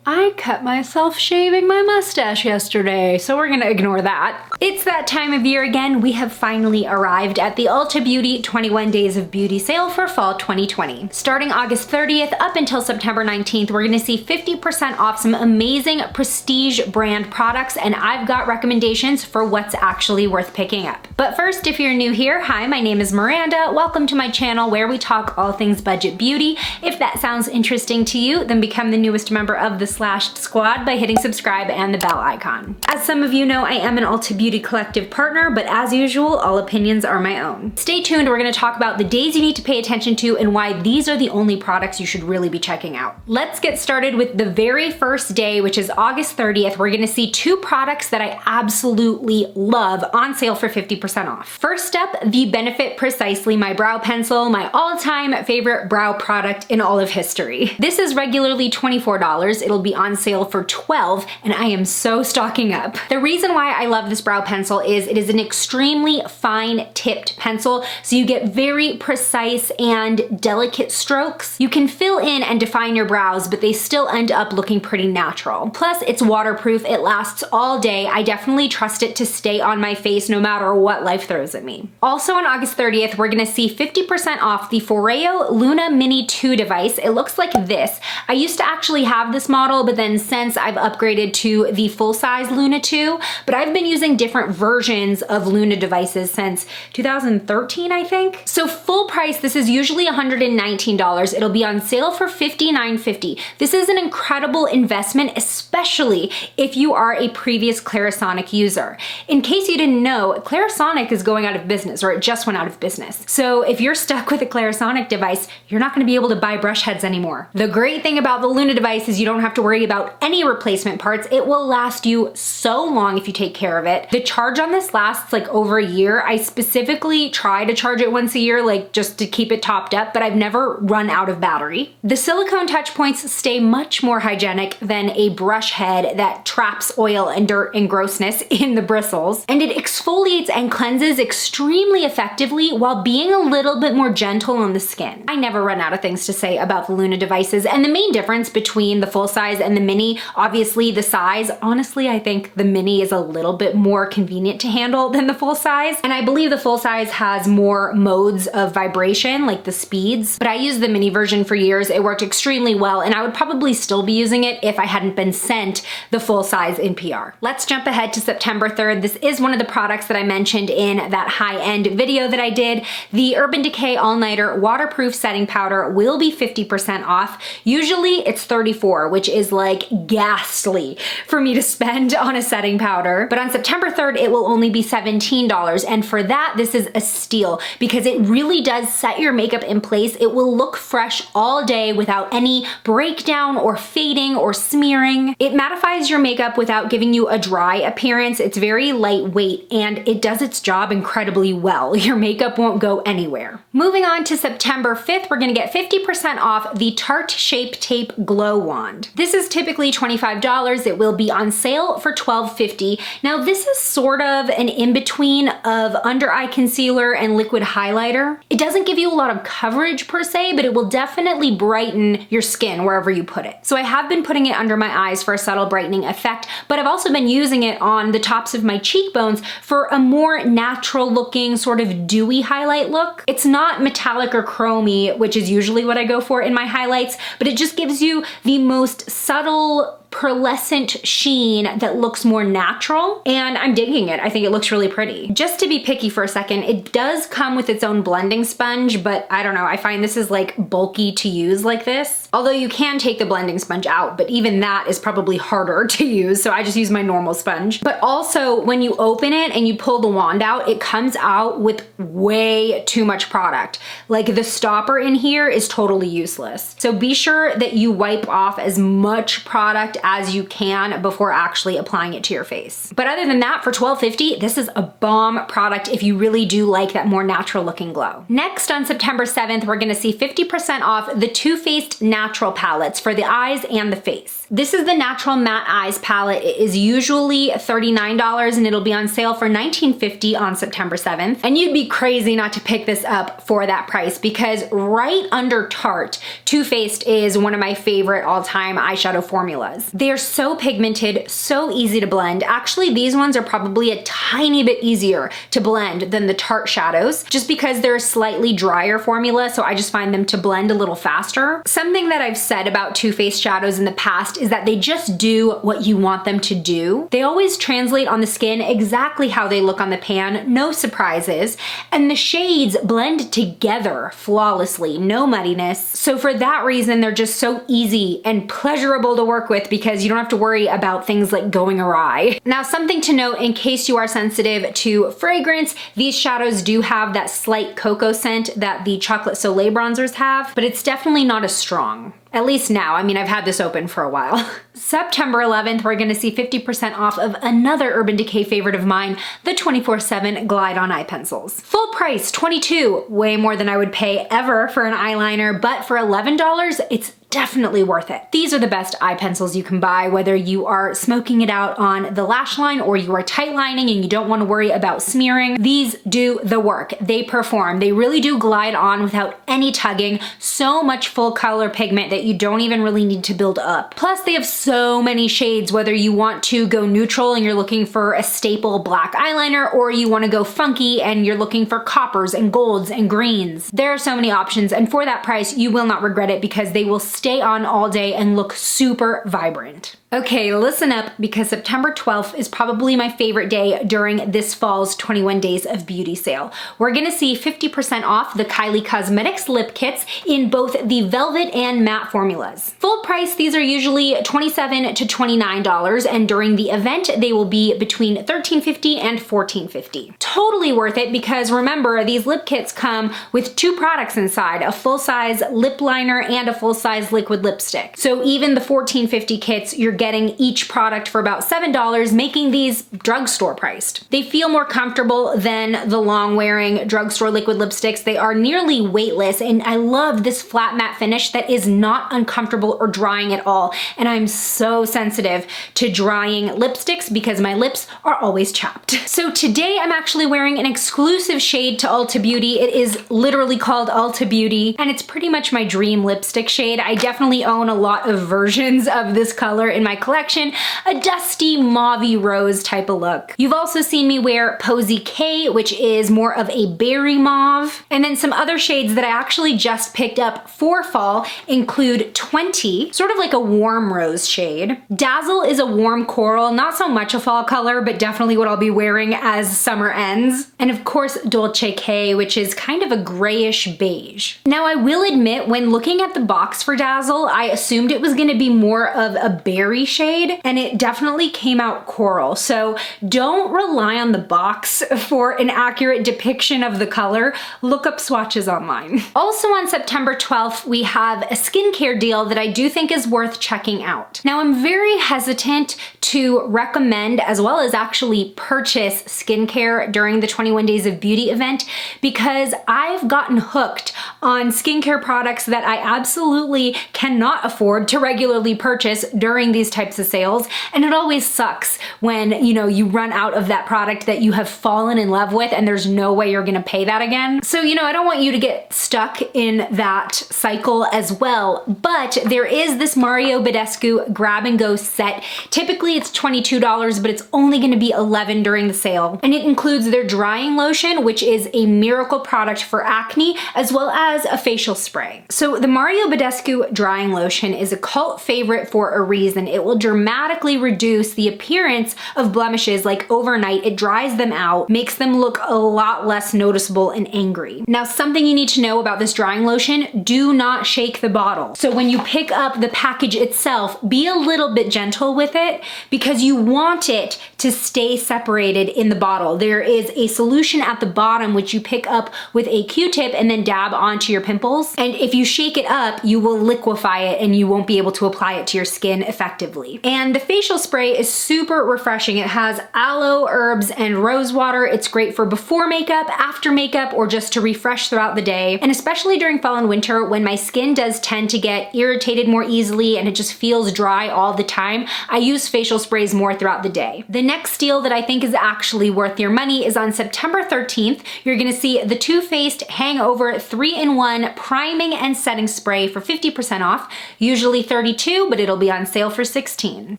I cut myself shaving my mustache yesterday, so we're gonna ignore that. It's that time of year again. We have finally arrived at the Ulta Beauty 21 Days of Beauty sale for fall 2020. Starting August 30th up until September 19th, we're gonna see 50% off some amazing prestige brand products, and I've got recommendations for what's actually worth picking up. But first, if you're new here, hi, my name is Miranda. Welcome to my channel where we talk all things budget beauty. If that sounds interesting to you, then become the newest member of the Slashed Squad by hitting subscribe and the bell icon. As some of you know, I am an Ulta Beauty Collective partner, but as usual, all opinions are my own. Stay tuned, we're gonna talk about the days you need to pay attention to and why these are the only products you should really be checking out. Let's get started with the very first day, which is August 30th. We're gonna see two products that I absolutely love on sale for 50% off. First up, the Benefit Precisely My Brow Pencil, my all-time favorite brow product in all of history. This is regularly $24. It'll be on sale for $12, and I am so stocking up. The reason why I love this brow pencil is it is an extremely fine tipped pencil, so you get very precise and delicate strokes. You can fill in and define your brows, but they still end up looking pretty natural. Plus, it's waterproof, it lasts all day. I definitely trust it to stay on my face no matter what life throws at me. Also on August 30th, we're gonna see 50% off the Foreo Luna Mini 2 device. It looks like this. I used to actually have this model, but then since I've upgraded to the full-size Luna 2, but I've been using different versions of Luna devices since 2013, I think. So full price, this is usually $119. It'll be on sale for $59.50. This is an incredible investment, especially if you are a previous Clarisonic user. In case you didn't know, Clarisonic is going out of business, or it just went out of business. So if you're stuck with a Clarisonic device, you're not gonna be able to buy brush heads anymore. The great thing about the Luna device is you don't have to worry about any replacement parts. It will last you so long if you take care of it. The charge on this lasts like over a year. I specifically try to charge it once a year, like just to keep it topped up, but I've never run out of battery. The silicone touch points stay much more hygienic than a brush head that traps oil and dirt and grossness in the bristles. And it exfoliates and cleanses extremely effectively while being a little bit more gentle on the skin. I never run out of things to say about the Luna devices, and the main difference between the full size and the mini, obviously the size. Honestly, I think the mini is a little bit more convenient to handle than the full size, and I believe the full size has more modes of vibration, like the speeds, but I used the mini version for years. It worked extremely well, and I would probably still be using it if I hadn't been sent the full size in PR. Let's jump ahead to September 3rd. This is one of the products that I mentioned in that high-end video that I did. The Urban Decay All-Nighter Waterproof Setting Powder will be 50% off. Usually it's $34, which is like ghastly for me to spend on a setting powder. But on September 3rd, it will only be $17. And for that, this is a steal because it really does set your makeup in place. It will look fresh all day without any breakdown or fading or smearing. It mattifies your makeup without giving you a dry appearance. It's very lightweight and it does its job incredibly well. Your makeup won't go anywhere. Moving on to September 5th, we're gonna get 50% off the Tarte Shape Tape Glow Wand. This is typically $25. It will be on sale for $12.50. Now this is sort of an in-between of under eye concealer and liquid highlighter. It doesn't give you a lot of coverage per se, but it will definitely brighten your skin wherever you put it. So I have been putting it under my eyes for a subtle brightening effect, but I've also been using it on the tops of my cheekbones for a more natural looking sort of dewy highlight look. It's not metallic or chromy, which is usually what I go for in my highlights, but it just gives you the most subtle pearlescent sheen that looks more natural, and I'm digging it. I think it looks really pretty. Just to be picky for a second, it does come with its own blending sponge, but I don't know, I find this is like bulky to use like this. Although you can take the blending sponge out, but even that is probably harder to use, so I just use my normal sponge. But also, when you open it and you pull the wand out, it comes out with way too much product. Like the stopper in here is totally useless. So be sure that you wipe off as much product as you can before actually applying it to your face. But other than that, for $12.50, this is a bomb product if you really do like that more natural looking glow. Next, on September 7th, we're gonna see 50% off the Too Faced Natural natural palettes for the eyes and the face. This is the Natural Matte Eyes palette. It is usually $39 and it'll be on sale for $19.50 on September 7th. And you'd be crazy not to pick this up for that price because right under Tarte, Too Faced is one of my favorite all-time eyeshadow formulas. They're so pigmented, so easy to blend. Actually, these ones are probably a tiny bit easier to blend than the Tarte shadows just because they're a slightly drier formula, so I just find them to blend a little faster. Something that I've said about Too Faced shadows in the past is that they just do what you want them to do. They always translate on the skin exactly how they look on the pan, no surprises, and the shades blend together flawlessly, no muddiness. So for that reason, they're just so easy and pleasurable to work with because you don't have to worry about things like going awry. Now, something to note in case you are sensitive to fragrance, these shadows do have that slight cocoa scent that the Chocolate Soleil bronzers have, but it's definitely not as strong. At least now. I mean, I've had this open for a while. September 11th, we're gonna see 50% off of another Urban Decay favorite of mine, the 24/7 Glide On Eye Pencils. Full price, $22, way more than I would pay ever for an eyeliner, but for $11, it's definitely worth it. These are the best eye pencils you can buy, whether you are smoking it out on the lash line or you are tight lining and you don't want to worry about smearing. These do the work. They perform. They really do glide on without any tugging. So much full color pigment that you don't even really need to build up. Plus, they have so many shades, whether you want to go neutral and you're looking for a staple black eyeliner, or you want to go funky and you're looking for coppers and golds and greens. There are so many options, and for that price, you will not regret it because they will stay on all day and look super vibrant. Okay, listen up because September 12th is probably my favorite day during this fall's 21 Days of Beauty sale. We're gonna see 50% off the Kylie Cosmetics lip kits in both the velvet and matte formulas. Full price, these are usually $27 to $29, and during the event, they will be between $13.50 and $14.50. Totally worth it because remember, these lip kits come with 2 products inside, a full-size lip liner and a full-size liquid lipstick. So even the $14.50 kits, you're getting each product for about $7, making these drugstore priced. They feel more comfortable than the long-wearing drugstore liquid lipsticks. They are nearly weightless, and I love this flat matte finish that is not uncomfortable or drying at all. And I'm so sensitive to drying lipsticks because my lips are always chapped. So today I'm actually wearing an exclusive shade to Ulta Beauty. It is literally called Ulta Beauty, and it's pretty much my dream lipstick shade. I definitely own a lot of versions of this color in my collection, a dusty mauvey rose type of look. You've also seen me wear Posy K, which is more of a berry mauve. And then some other shades that I actually just picked up for fall include 20, sort of like a warm rose shade. Dazzle is a warm coral, not so much a fall color, but definitely what I'll be wearing as summer ends. And of course, Dolce K, which is kind of a grayish beige. Now I will admit, when looking at the box for Dazzle, I assumed it was gonna be more of a berry shade, and it definitely came out coral. So don't rely on the box for an accurate depiction of the color. Look up swatches online. Also on September 12th, we have a skincare deal that I do think is worth checking out. Now I'm very hesitant to recommend as well as actually purchase skincare during the 21 Days of Beauty event because I've gotten hooked on skincare products that I absolutely cannot afford to regularly purchase during these types of sales, and it always sucks when you run out of that product that you have fallen in love with and there's no way you're gonna pay that again. So I don't want you to get stuck in that cycle as well, but there is this Mario Badescu grab and go set. Typically it's $22, but it's only gonna be $11 during the sale, and it includes their drying lotion, which is a miracle product for acne, as well as a facial spray. So the Mario Badescu drying lotion is a cult favorite for a reason. It will dramatically reduce the appearance of blemishes like overnight. It dries them out, makes them look a lot less noticeable and angry. Now, something you need to know about this drying lotion, do not shake the bottle. So when you pick up the package itself, be a little bit gentle with it because you want it to stay separated in the bottle. There is a solution at the bottom which you pick up with a Q-tip and then dab onto your pimples. And if you shake it up, you will liquefy it and you won't be able to apply it to your skin effectively. And the facial spray is super refreshing. It has aloe, herbs, and rose water. It's great for before makeup, after makeup, or just to refresh throughout the day. And especially during fall and winter when my skin does tend to get irritated more easily and it just feels dry all the time, I use facial sprays more throughout the day. The next deal that I think is actually worth your money is on September 13th. You're gonna see the Too Faced Hangover 3-in-1 Priming and Setting Spray for 50% off, usually $32, but it'll be on sale for $16.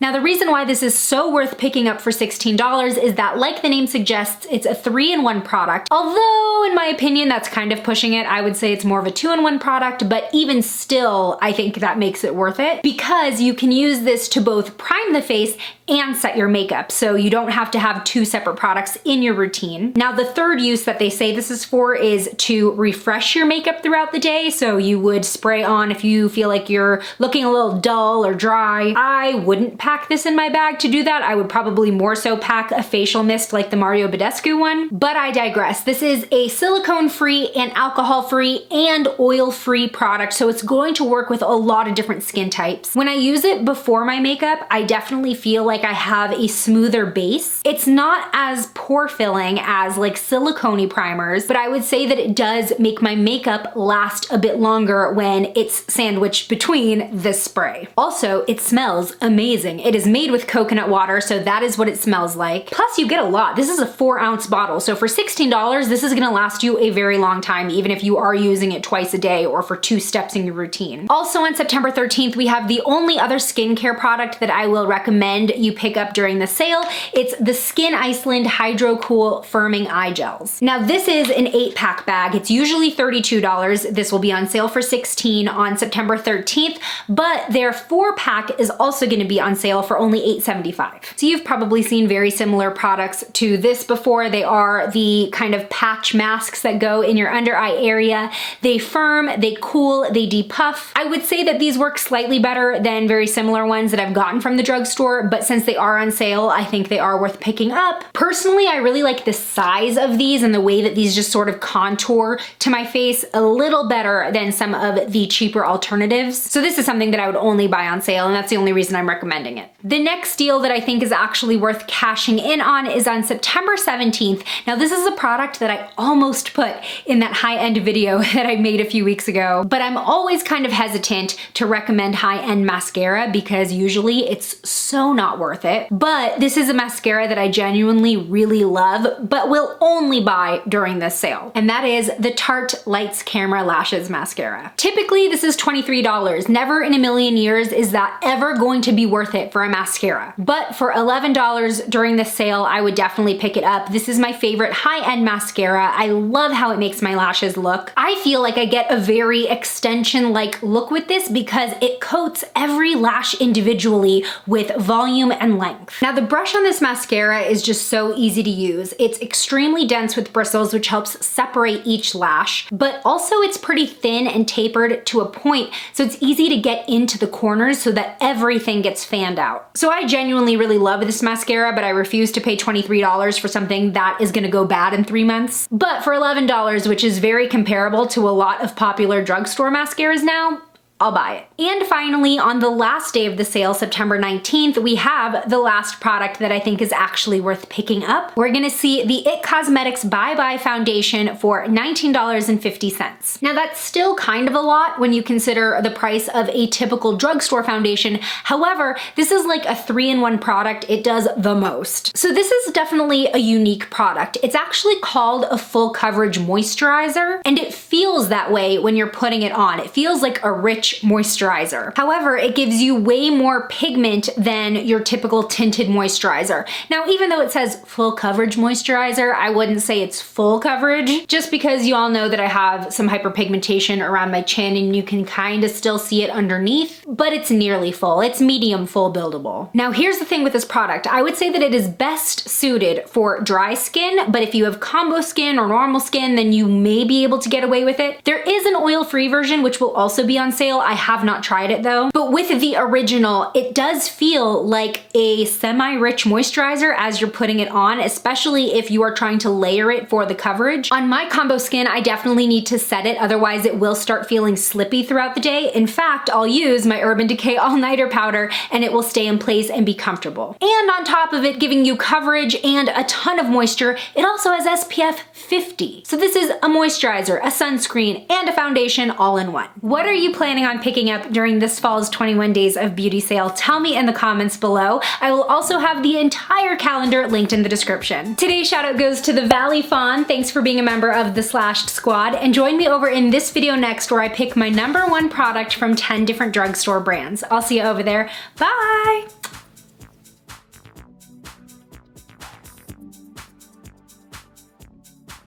Now the reason why this is so worth picking up for $16 is that, like the name suggests, it's a 3-in-1 product. Although in my opinion, that's kind of pushing it. I would say it's more of a 2-in-1 product, but even still, I think that makes it worth it because you can use this to both prime the face and set your makeup, so you don't have to have 2 separate products in your routine. Now the third use that they say this is for is to refresh your makeup throughout the day, so you would spray on if you feel like you're looking a little dull or dry. I wouldn't pack this in my bag to do that. I would probably more so pack a facial mist like the Badescu one, but I digress. This is a silicone-free and alcohol-free and oil-free product, so it's going to work with a lot of different skin types. When I use it before my makeup, I definitely feel like I have a smoother base. It's not as pore-filling as like silicone-y primers, but I would say that it does make my makeup last a bit longer when it's sandwiched between this spray. Also, it smells amazing. It is made with coconut water, so that is what it smells like. Plus, you get a lot. This is a 4-ounce bottle, so for $16, this is gonna last you a very long time, even if you are using it twice a day or for 2 steps in your routine. Also on September 13th, we have the only other skincare product that I will recommend you pick up during the sale. It's the Skin Iceland Hydro Cool Firming Eye Gels. Now this is an 8-pack bag. It's usually $32. This will be on sale for $16 on September 13th, but their 4-pack is also gonna be on sale for only $8.75. So you've probably seen very similar products to this before. They are the kind of patch masks that go in your under eye area. They firm, they cool, they depuff. I would say that these work slightly better than very similar ones that I've gotten from the drugstore, but since they are on sale, I think they are worth picking up. Personally, I really like the size of these and the way that these just sort of contour to my face a little better than some of the cheaper alternatives. So this is something that I would only buy on sale, and that's the only reason I'm recommending it. The next deal that I think is actually worth cashing in on is on September 17th. Now this is a product that I almost put in that high-end video that I made a few weeks ago, but I'm always kind of hesitant to recommend high-end mascara because usually it's so not worth it. But this is a mascara that I genuinely really love, but will only buy during this sale. And that is the Tarte Lights Camera Lashes Mascara. Typically, this is $23. Never in a million years is that ever going to be worth it for a mascara. But for $11 during the sale, I would definitely pick it up. This is my favorite high-end mascara. I love how it makes my lashes look. I feel like I get a very extension-like look with this because it coats every lash individually with volume and length. Now the brush on this mascara is just so easy to use. It's extremely dense with bristles, which helps separate each lash, but also it's pretty thin and tapered to a point, so it's easy to get into the corners so that everything gets fanned out. So I genuinely really love this mascara, but I refuse to pay $23 for something that is gonna go bad in 3 months. But for $11, which is very comparable to a lot of popular drugstore mascaras now, I'll buy it. And finally, on the last day of the sale, September 19th, we have the last product that I think is actually worth picking up. We're gonna see the IT Cosmetics Bye Bye Foundation for $19.50. Now that's still kind of a lot when you consider the price of a typical drugstore foundation. However, this is like a 3-in-1 product. It does the most. So this is definitely a unique product. It's actually called a full coverage moisturizer, and it feels that way when you're putting it on. It feels like a rich moisturizer. However, it gives you way more pigment than your typical tinted moisturizer. Now, even though it says full coverage moisturizer, I wouldn't say it's full coverage, just because you all know that I have some hyperpigmentation around my chin and you can kind of still see it underneath, but it's nearly full. It's medium full buildable. Now, here's the thing with this product. I would say that it is best suited for dry skin, but if you have combo skin or normal skin, then you may be able to get away with it. There is an oil-free version, which will also be on sale. I have not tried it though. But with the original, it does feel like a semi-rich moisturizer as you're putting it on, especially if you are trying to layer it for the coverage. On my combo skin, I definitely need to set it, otherwise it will start feeling slippy throughout the day. In fact, I'll use my Urban Decay All-Nighter Powder and it will stay in place and be comfortable. And on top of it, giving you coverage and a ton of moisture, it also has SPF 50. So this is a moisturizer, a sunscreen, and a foundation all in one. What are you planning planning on picking up during this fall's 21 Days of Beauty sale? Tell me in the comments below. I will also have the entire calendar linked in the description. Today's shout out goes to the Valley Fawn. Thanks for being a member of the Slashed Squad, and join me over in this video next where I pick my #1 product from 10 different drugstore brands. I'll see you over there. Bye!